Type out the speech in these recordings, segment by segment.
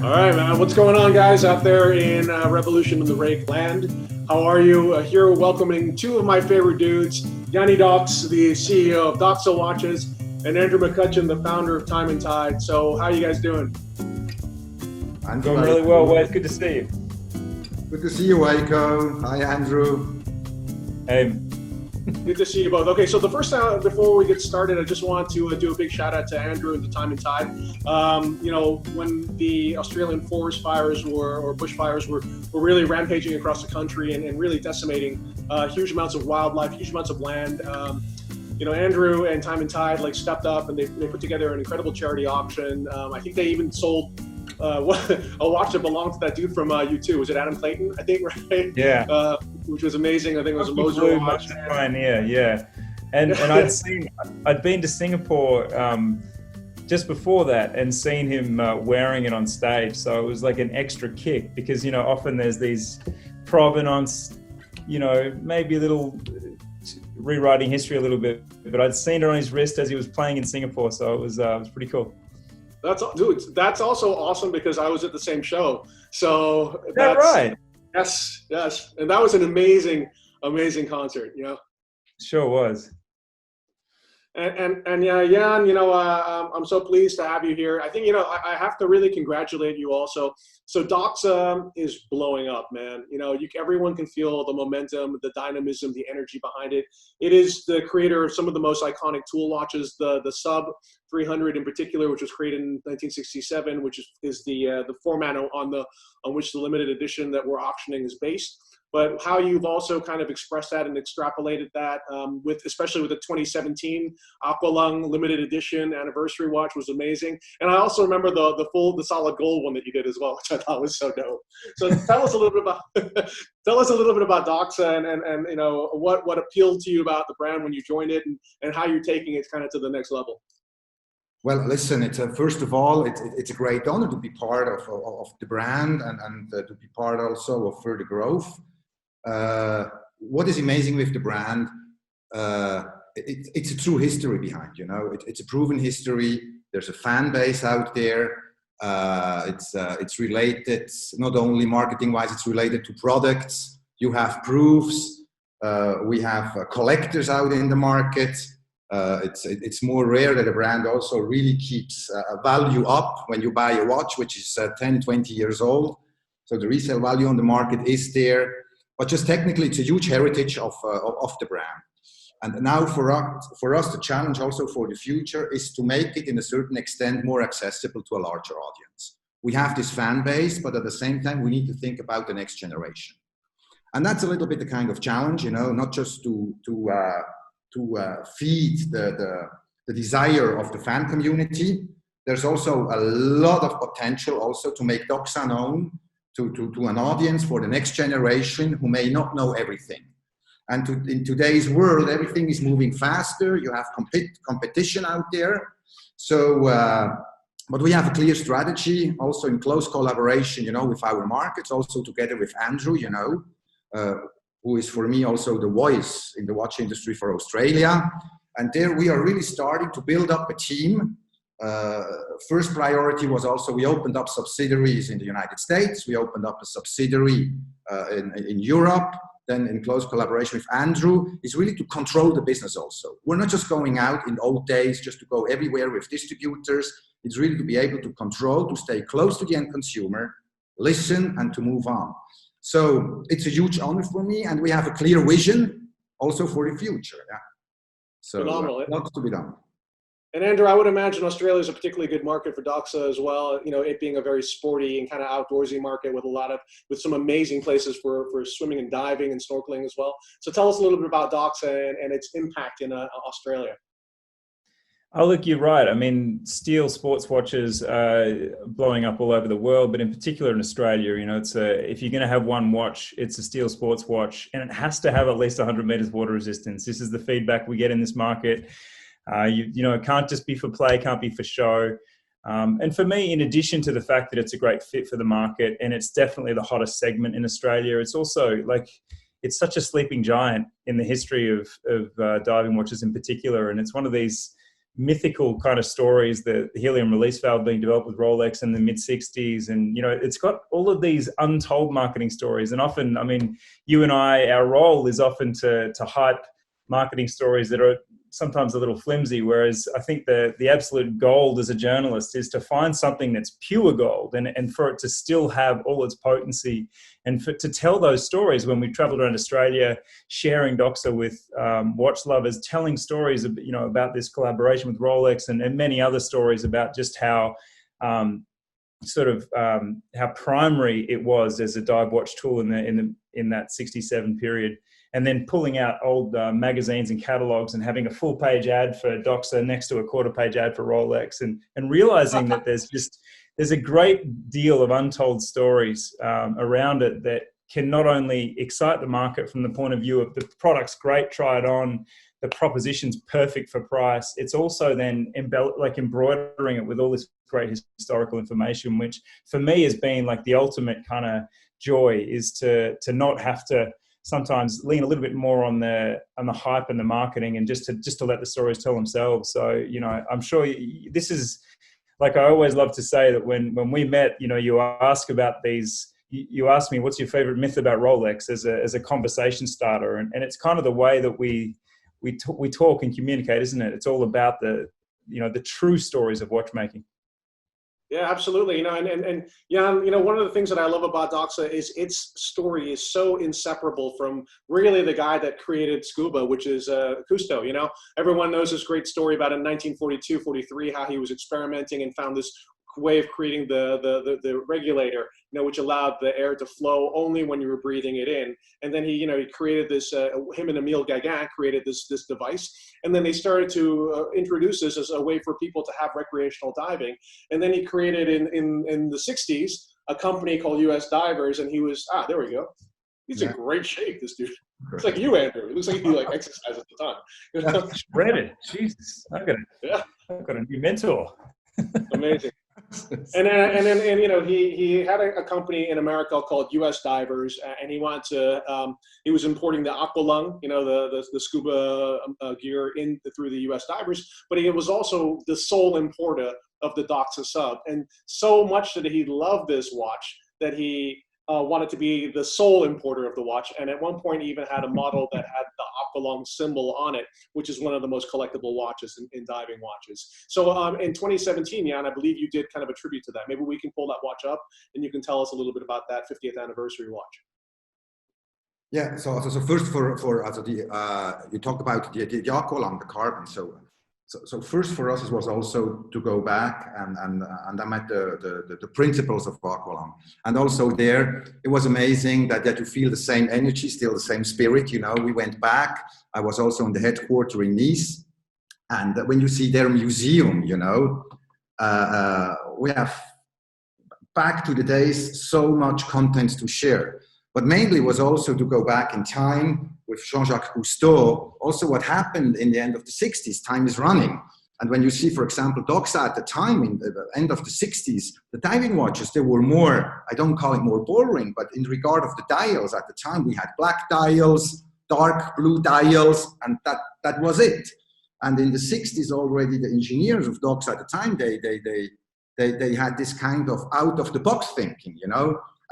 All right, man. What's going on, guys, out there in Revolution in the Rake land? How are you? Here welcoming two of my favorite dudes, Yanni Doxa, the CEO of Doxa Watches, and Andrew McCutcheon, the founder of Time+Tide. So how are you guys doing? I'm doing really well, Wes. Good to see you. Good to see you, Waco. Hi, Andrew. Hey. Good to see you both. Okay, so the first time, before we get started, I just want to do a big shout out to Andrew and the Time+Tide. When the Australian forest fires or bushfires were really rampaging across the country and really decimating huge amounts of wildlife, huge amounts of land, Andrew and Time+Tide stepped up and they put together an incredible charity auction. I think they even sold a watch that belonged to that dude from U2. Was it Adam Clayton? I think, right? Yeah. Which was amazing. I think it was a Moser watch. Yeah. And I'd been to Singapore just before that and seen him wearing it on stage. So it was like an extra kick because, often there's these provenance, maybe a little rewriting history a little bit, but I'd seen it on his wrist as he was playing in Singapore. So it was pretty cool. That's also awesome because I was at the same show. So that's right. Yes. And that was an amazing concert, Sure was. And yeah, Jan, I'm so pleased to have you here. I think, I have to really congratulate you also. So Doxa is blowing up, man. Everyone can feel the momentum, the dynamism, the energy behind it. It is the creator of some of the most iconic tool watches, the Sub 300 in particular, which was created in 1967, which is the format on which the limited edition that we're auctioning is based. But how you've also kind of expressed that and extrapolated that especially with the 2017 Aqualung limited edition anniversary watch was amazing. And I also remember the solid gold one that you did as well, which I thought was so dope. So tell us a little bit about Doxa and what appealed to you about the brand when you joined it and how you're taking it kind of to the next level. Well, listen, first of all, it's a great honor to be part of the brand and to be part also of further growth. What is amazing with the brand, it's a true history behind, it's a proven history. There's a fan base out there. It's related, not only marketing wise, it's related to products. You have proofs. We have collectors out in the market. It's more rare that a brand also really keeps a value up when you buy a watch, which is 10, 20 years old. So the resale value on the market is there. But just technically, it's a huge heritage of the brand. And now for us, the challenge also for the future is to make it in a certain extent more accessible to a larger audience. We have this fan base, but at the same time, we need to think about the next generation. And that's a little bit the kind of challenge, not just to feed the desire of the fan community. There's also a lot of potential also to make Doxa known to an audience for the next generation who may not know everything. And in today's world, everything is moving faster. You have competition out there. So, but we have a clear strategy, also in close collaboration, with our markets, also together with Andrew, who is for me also the voice in the watch industry for Australia. And there we are really starting to build up a team. First priority was also we opened up subsidiaries in the United States. We opened up a subsidiary in Europe. Then in close collaboration with Andrew is really to control the business also. We're not just going out in old days just to go everywhere with distributors. It's really to be able to control, to stay close to the end consumer, listen and to move on. So it's a huge honor for me, and we have a clear vision also for the future. Yeah. So lots to be done. And Andrew, I would imagine Australia is a particularly good market for Doxa as well. It being a very sporty and kind of outdoorsy market with some amazing places for swimming and diving and snorkeling as well. So tell us a little bit about Doxa and its impact in Australia. Oh, look, you're right. I mean, steel sports watches are blowing up all over the world, but in particular in Australia, if you're going to have one watch, it's a steel sports watch, and it has to have at least 100 meters water resistance. This is the feedback we get in this market. It can't just be for play, can't be for show. And for me, in addition to the fact that it's a great fit for the market and it's definitely the hottest segment in Australia, it's also it's such a sleeping giant in the history of diving watches in particular. And it's one of these mythical kind of stories, the helium release valve being developed with Rolex in the mid-60s. And, it's got all of these untold marketing stories. And often, I mean, you and I, our role is often to hype marketing stories that are sometimes a little flimsy, whereas I think the absolute gold as a journalist is to find something that's pure gold and for it to still have all its potency, and to tell those stories. When we traveled around Australia, sharing Doxa with watch lovers, telling stories about this collaboration with Rolex, and many other stories about just how how primary it was as a dive watch tool in that 67 period. And then pulling out old magazines and catalogs and having a full page ad for Doxa next to a quarter page ad for Rolex, and realizing that there's a great deal of untold stories around it that can not only excite the market from the point of view of the product's great, try it on, the proposition's perfect for price. It's also then embroidering it with all this great historical information, which for me has been like the ultimate kind of joy, is to not have to sometimes lean a little bit more on the hype and the marketing, and just to let the stories tell themselves. So, I'm sure this is, like, I always love to say that when we met, you ask about these, you asked me, what's your favorite myth about Rolex as a conversation starter. And it's kind of the way that we talk and communicate, isn't it? It's all about the true stories of watchmaking. Yeah, absolutely. One of the things that I love about Doxa is its story is so inseparable from really the guy that created scuba, which is Cousteau. Everyone knows this great story about in 1942, 43, how he was experimenting and found this way of creating the regulator, which allowed the air to flow only when you were breathing it in. And then he created this, him and Emile Gagin created this device. And then they started to introduce this as a way for people to have recreational diving. And then he created in the 60s, a company called US Divers. And he was, there we go. He's in great shape, this dude. It's like you, Andrew. It looks like he exercised at the time. Shredded. Jesus. I've got a new mentor. Amazing. And then he had a company in America called US Divers, and he wanted to he was importing the aqualung, the scuba gear in through the US Divers, but he was also the sole importer of the Doxa sub, and so much that he loved this watch that he wanted to be the sole importer of the watch, and at one point he even had a model that had the aqualung symbol on it, which is one of the most collectible watches in diving watches. So in 2017, Jan, I believe you did kind of a tribute to that. Maybe we can pull that watch up and you can tell us a little bit about that 50th anniversary watch. Yeah, so first you talked about the aqualung, the carbon. So first for us, it was also to go back and I met the principles of aqualung. And also there, it was amazing that you feel the same energy, still the same spirit, We went back. I was also in the headquarters in Nice. And when you see their museum, we have back to the days, so much content to share. But mainly was also to go back in time with Jacques Cousteau. Also what happened in the end of the 60s, time is running. And when you see, for example, Doxa at the time, in the end of the 60s, the diving watches, they were more, I don't call it more boring, but in regard of the dials at the time, we had black dials, dark blue dials, and that was it. And in the 60s already, the engineers of Doxa at the time, they had this kind of out of the box thinking,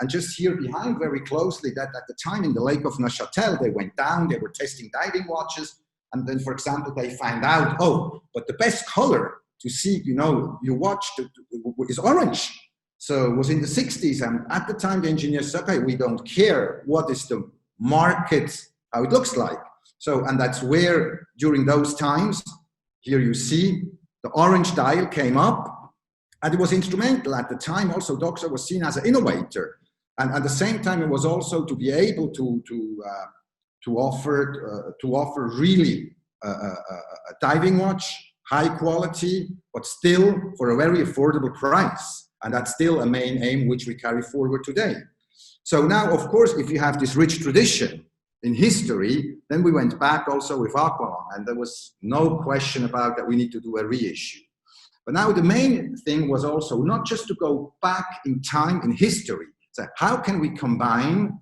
And just here behind very closely that at the time in the Lake of Neuchâtel, they went down, they were testing diving watches. And then, for example, they find out, but the best color to see, your watch is orange. So it was in the 60s. And at the time, the engineers said, okay, we don't care what is the market, how it looks like. So, and that's where during those times, here you see the orange dial came up. And it was instrumental at the time. Also, Doxa was seen as an innovator. And at the same time, it was also to be able to offer really a diving watch, high quality, but still for a very affordable price. And that's still a main aim which we carry forward today. So now, of course, if you have this rich tradition in history, then we went back also with aqualung, and there was no question about that we need to do a reissue. But now the main thing was also not just to go back in time in history. So how can we combine,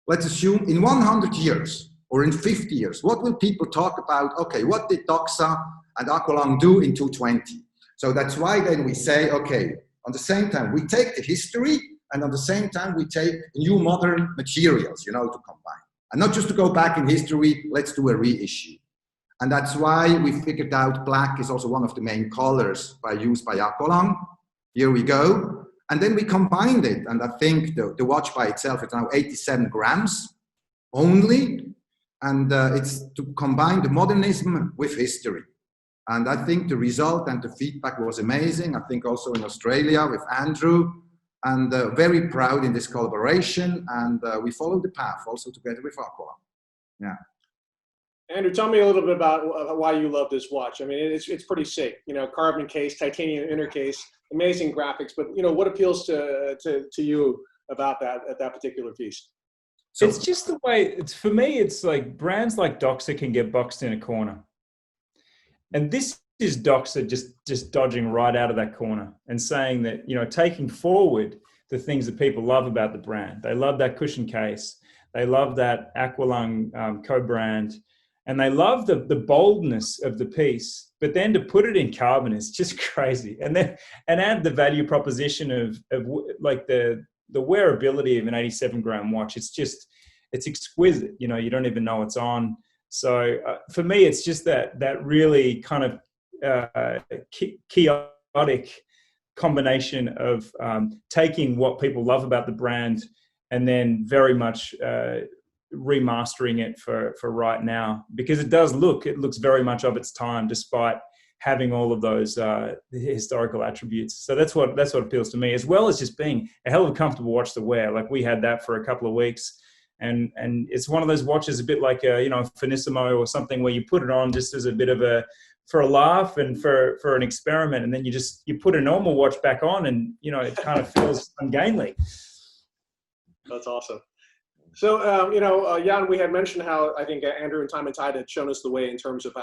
let's assume in 100 years or in 50 years, what will people talk about? Okay, what did Doxa and Aqualung do in 220. So that's why then we say, okay, on the same time, we take the history, and on the same time, we take new modern materials, to combine. And not just to go back in history, let's do a reissue. And that's why we figured out black is also one of the main colors used by Aqualung. Here we go. And then we combined it. And I think the watch by itself is now 87 grams only. And it's to combine the modernism with history. And I think the result and the feedback was amazing. I think also in Australia with Andrew. And very proud in this collaboration. And we follow the path also together with Aqualung. Yeah. Andrew, tell me a little bit about why you love this watch. I mean, it's pretty sick. Carbon case, titanium inner case, amazing graphics. But what appeals to you about that particular piece? So it's just the way. For me, it's like brands like Doxa can get boxed in a corner, and this is Doxa just dodging right out of that corner and saying that taking forward the things that people love about the brand. They love that cushion case. They love that Aqualung co-brand. And they love the boldness of the piece, but then to put it in carbon is just crazy. And add the value proposition of like the wearability of an 87-gram watch. It's exquisite. You don't even know it's on. So for me, it's just that really kind of chaotic combination of taking what people love about the brand and then very much remastering it for right now, because it looks very much of its time despite having all of those historical attributes. So that's what appeals to me, as well as just being a hell of a comfortable watch to wear. Like we had that for a couple of weeks, and it's one of those watches a bit like a Finissimo or something where you put it on just as a bit of for a laugh and for an experiment, and then you put a normal watch back on and it kind of feels ungainly. That's awesome. So, Jan, we had mentioned how I think Andrew and Time+Tide had shown us the way in terms of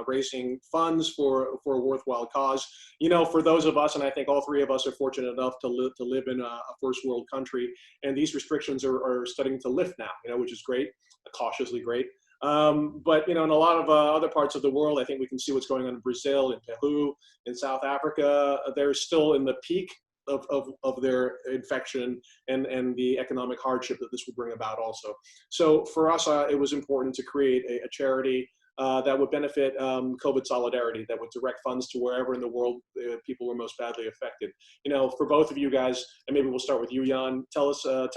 raising funds for a worthwhile cause. For those of us, and I think all three of us are fortunate enough to live in a first world country, and these restrictions are starting to lift now, which is great, cautiously great. But, in a lot of other parts of the world, I think we can see what's going on in Brazil, in Peru, in South Africa. They're still in the peak of their infection and the economic hardship that this would bring about also. So for us, it was important to create a charity that would benefit COVID solidarity, that would direct funds to wherever in the world people were most badly affected. For both of you guys, and maybe we'll start with you, Jan, tell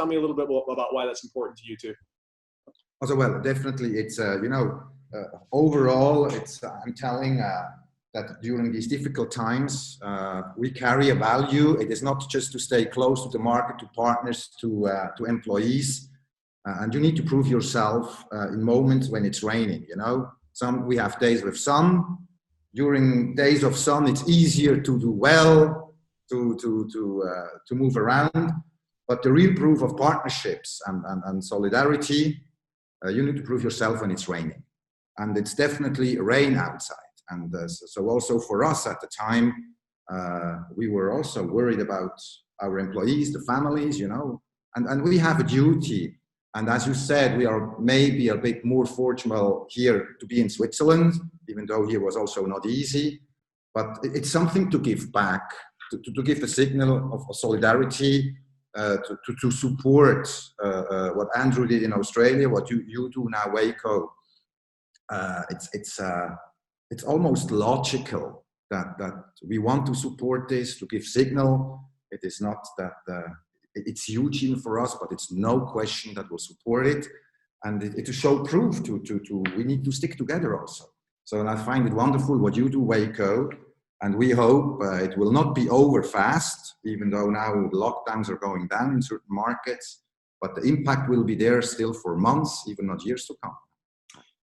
me a little bit about why that's important to you too. Also, well, definitely it's, overall, I'm telling that during these difficult times, we carry a value. It is not just to stay close to the market, to partners, to employees. And you need to prove yourself in moments when it's raining, we have days with sun. During days of sun, it's easier to do well, to move around. But the real proof of partnerships and solidarity, you need to prove yourself when it's raining. And it's definitely rain outside. And so also for us at the time, we were also worried about our employees, the families, and we have a duty. And as you said, we are maybe a bit more fortunate here to be in Switzerland, even though here was also not easy. But it's something to give back, to give a signal of solidarity, to support what Andrew did in Australia, what you do now, Waco. It's almost logical that we want to support this, to give signal. It is not that it's huge even for us, but it's no question that we'll support it. And to show proof we need to stick together also. So, and I find it wonderful what you do, Waco, and we hope it will not be over fast, even though now lockdowns are going down in certain markets, but the impact will be there still for months, even not years to come.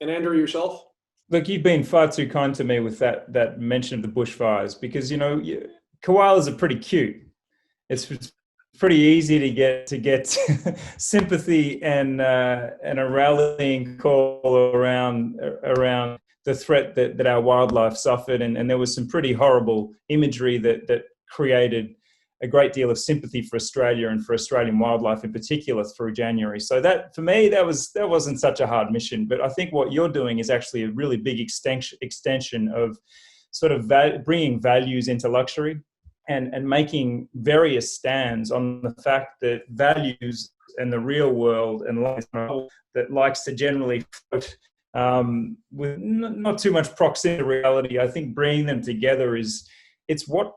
And Andrew, yourself? Look, you've been far too kind to me with that mention of the bushfires, because koalas are pretty cute. It's pretty easy to get sympathy and a rallying call around the threat that our wildlife suffered, and there was some pretty horrible imagery that created a great deal of sympathy for Australia and for Australian wildlife in particular through January. So that, for me, that wasn't such a hard mission. But I think what you're doing is actually a really big extension of sort of bringing values into luxury and making various stands on the fact that values and the real world and life that likes to generally float with not too much proximity to reality. I think bringing them together it's what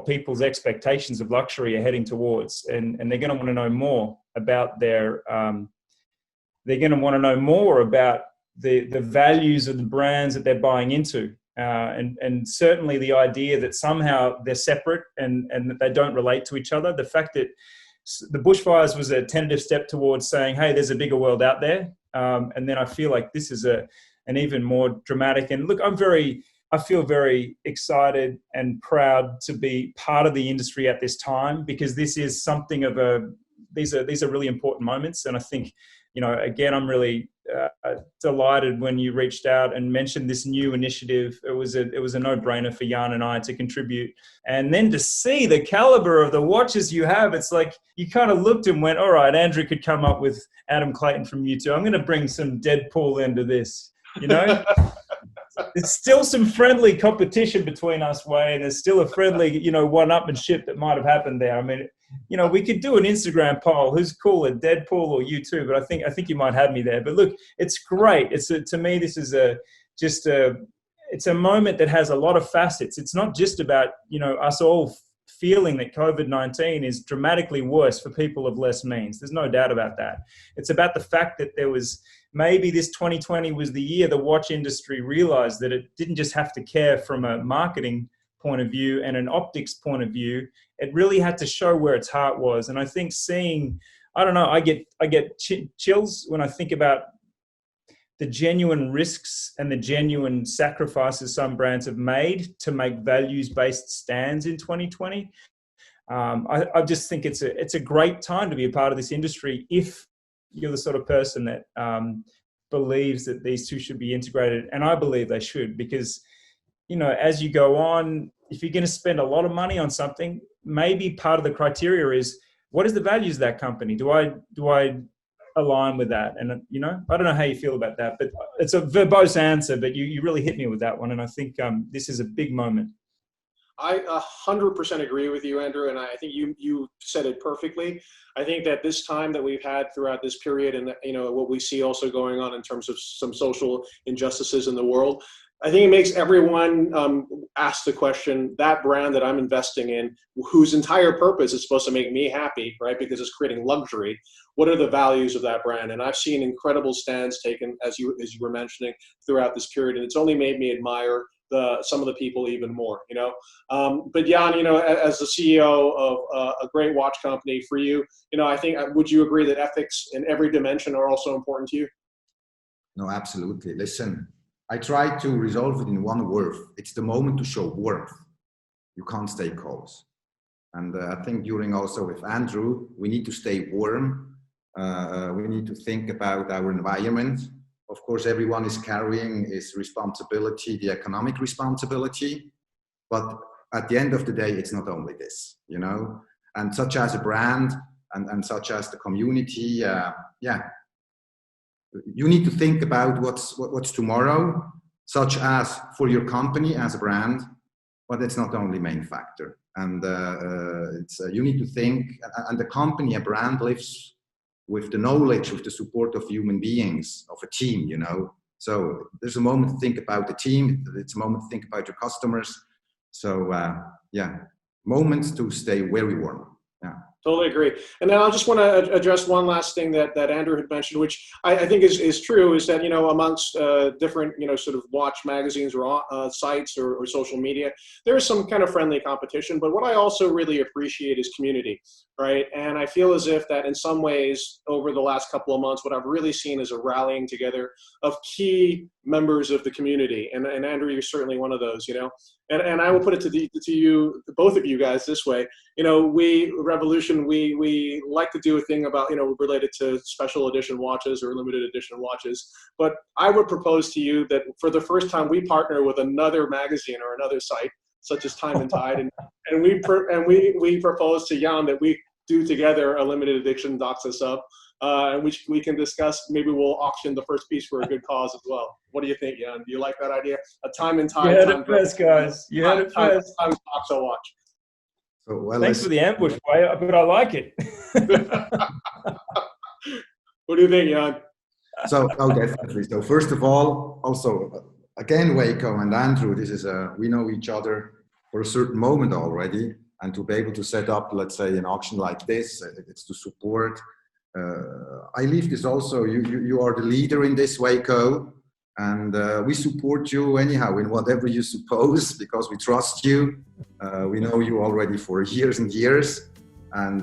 people's expectations of luxury are heading towards, and they're going to want to know more about they're going to want to know more about the values of the brands that they're buying into, and certainly the idea that somehow they're separate and that they don't relate to each other. The fact that the bushfires was a tentative step towards saying, hey, there's a bigger world out there. And then I feel like this is an even more dramatic. And look, I feel very excited and proud to be part of the industry at this time, because this is something of these are really important moments. And I think, again, I'm really delighted when you reached out and mentioned this new initiative. It was a no-brainer for Jan and I to contribute. And then to see the caliber of the watches you have, it's like you kind of looked and went, all right, Andrew could come up with Adam Clayton from U2. I'm going to bring some Deadpool into this, There's still some friendly competition between us, Wayne. There's still a friendly, one-upmanship that might have happened there. I mean, we could do an Instagram poll. Who's cooler, Deadpool or U2? But I think you might have me there. But look, it's great. To me, this is it's a moment that has a lot of facets. It's not just about, us all feeling that COVID-19 is dramatically worse for people of less means. There's no doubt about that. It's about the fact that there was maybe this 2020 was the year the watch industry realized that it didn't just have to care from a marketing point of view and an optics point of view. It really had to show where its heart was. And I think I get chills when I think about the genuine risks and the genuine sacrifices some brands have made to make values-based stands in 2020. I just think it's a great time to be a part of this industry if you're the sort of person that believes that these two should be integrated. And I believe they should, because, as you go on, if you're going to spend a lot of money on something, maybe part of the criteria is, what is the values of that company? Do I align with that? And, I don't know how you feel about that, but it's a verbose answer, but you really hit me with that one. And I think this is a big moment. I 100% agree with you, Andrew, and I think you said it perfectly. I think that this time that we've had throughout this period, and what we see also going on in terms of some social injustices in the world, I think it makes everyone ask the question, that brand that I'm investing in, whose entire purpose is supposed to make me happy, right? Because it's creating luxury. What are the values of that brand? And I've seen incredible stands taken, as you were mentioning, throughout this period, and it's only made me admire some of the people even more, But Jan, as the CEO of a great watch company, for you, I think, would you agree that ethics in every dimension are also important to you? No, absolutely. Listen, I try to resolve it in one word. It's the moment to show warmth. You can't stay cold. And I think during also with Andrew, we need to stay warm. We need to think about our environment. Of course, everyone is carrying his responsibility, the economic responsibility. But at the end of the day, it's not only this, and such as a brand and such as the community, you need to think about what's tomorrow, such as for your company as a brand, but it's not the only main factor. And you need to think, and the company, a brand lives with the knowledge, with the support of human beings, of a team, So there's a moment to think about the team. It's a moment to think about your customers. So moments to stay very warm. Yeah. Totally agree. And then I just want to address one last thing that Andrew had mentioned, which I think is true, is that, amongst different, sort of watch magazines or sites or social media, there is some kind of friendly competition. But what I also really appreciate is community, right? And I feel as if that in some ways over the last couple of months, what I've really seen is a rallying together of key members of the community. And Andrew, you're certainly one of those, And I will put it to you, both of you guys, this way. Revolution, we like to do a thing about, related to special edition watches or limited edition watches. But I would propose to you that for the first time, we partner with another magazine or another site, such as Time+Tide, and we propose to Jan that we do together a limited edition Doxa sub. and we can discuss. Maybe we'll auction the first piece for a good cause as well. What do you think, Jan? Do you like that idea? A Time and Tide. You heard it first, guys. You heard it first. Time Doxa watch. So, well, Thanks for the ambush, but I like it. What do you think, Jan? So, definitely. So, first of all, also, again, Waco and Andrew, this is we know each other for a certain moment already. And to be able to set up, let's say, an auction like this, it's to support. I leave this also, you are the leader in this, Waco. And we support you anyhow in whatever you suppose, because we trust you. We know you already for years and years. And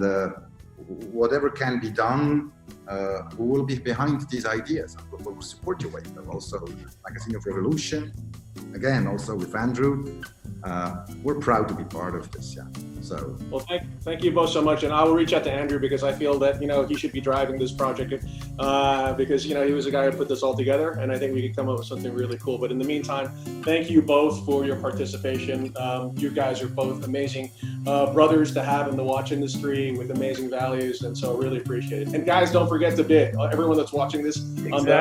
whatever can be done, we will be behind these ideas. We will support you, Waco. Also, Magazine of Revolution. Again, also with Andrew. We're proud to be part of this, yeah. So, well, thank you both so much, and I will reach out to Andrew because I feel that he should be driving this project because he was the guy who put this all together, and I think we could come up with something really cool. But in the meantime, thank you both for your participation. You guys are both amazing brothers to have in the watch industry with amazing values, and so I really appreciate it. And guys, don't forget to bid. Everyone that's watching this on the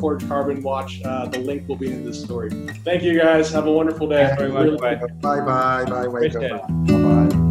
Forged Carbon watch, the link will be in this story. Thank you guys. Have a wonderful day. Thank you very much. bye bye, Waco. Bye bye.